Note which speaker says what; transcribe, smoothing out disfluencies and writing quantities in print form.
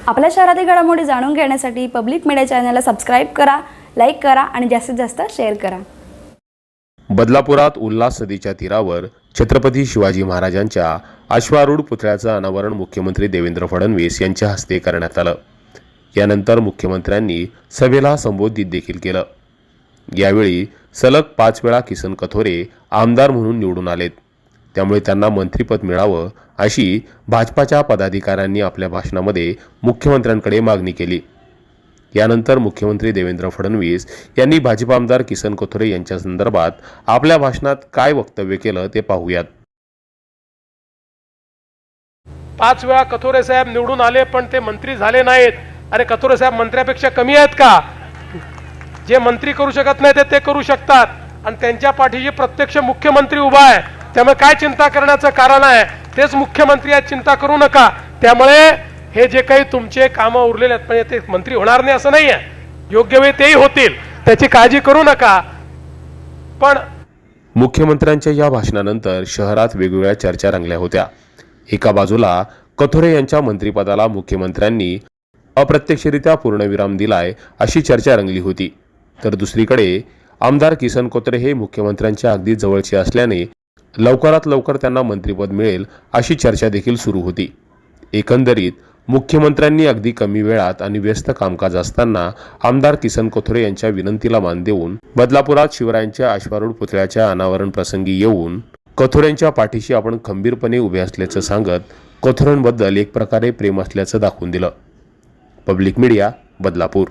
Speaker 1: आपल्या शहरातील घडामोडी जाणून घेण्यासाठी पब्लिक मीडिया चॅनलला सबस्क्राईब करा, लाईक करा आणि जास्तीत जास्त शेअर करा।
Speaker 2: बदलापुरात उल्हास नदीच्या तीरावर छत्रपती शिवाजी महाराजांच्या अश्वारूढ पुतळ्याचं अनावरण मुख्यमंत्री देवेंद्र फडणवीस यांच्या हस्ते करण्यात आलं। यानंतर मुख्यमंत्र्यांनी सभेला संबोधित देखील केलं। यावेळी सलग 5 वेळा किसन कथोरे आमदार म्हणून निवडून आलेत, त्यामुळे त्यांना मंत्रिपद मिळावं अशी भाजपाच्या पदाधिकाऱ्यांनी आपल्या भाषणामध्ये मुख्यमंत्र्यांकडे मागणी केली। यानंतर मुख्यमंत्री देवेंद्र फडणवीस यांनी भाजप आमदार किसन कथोरे यांच्या संदर्भात आपल्या भाषणात काय वक्तव्य केलं ते पाहूयात।
Speaker 3: 5 वेळा कथोरे साहेब निवडून आले पण ते मंत्री झाले नाहीत। अरे कथोरे साहेब मंत्र्यापेक्षा कमी आहेत का? जे मंत्री करू शकत नाही ते करू शकतात आणि त्यांच्या पाठीशी प्रत्यक्ष मुख्यमंत्री उभा आहे। त्यामुळे काय चिंता करण्याचं कारण आहे? तेच मुख्यमंत्री आहेत, चिंता करू नका। त्यामुळे हे जे काही तुमचे कामं उरलेले आहेत म्हणजे ते मंत्री होणार नाही असं नाहीये, योग्य वेळी तेही होतील, त्याची काळजी करू नका। पण
Speaker 2: मुख्यमंत्र्यांच्या या भाषणानंतर शहरात वेगवेगळ्या चर्चा रंगल्या होत्या। एका बाजूला कथोरे यांच्या मंत्रिपदाला मुख्यमंत्र्यांनी अप्रत्यक्षरित्या पूर्णविराम दिलाय अशी चर्चा रंगली होती, तर दुसरीकडे आमदार किसन कथोरे हे मुख्यमंत्र्यांच्या अगदी जवळचे असल्याने लवकरात लवकर त्यांना मंत्रिपद मिळेल अशी चर्चा देखील सुरू होती। एकंदरीत मुख्यमंत्र्यांनी अगदी कमी वेळात आणि व्यस्त कामकाज असताना आमदार किसन कथोरे यांच्या विनंतीला मान देऊन बदलापुरात शिवरायांच्या अश्वारूढ पुतळ्याच्या अनावरण प्रसंगी येऊन कथोरेंच्या पाठीशी आपण खंबीरपणे उभे असल्याचं सांगत कथोरेंबद्दल एक प्रकारे प्रेम असल्याचं दाखवून दिलं। Public media, Badlapur.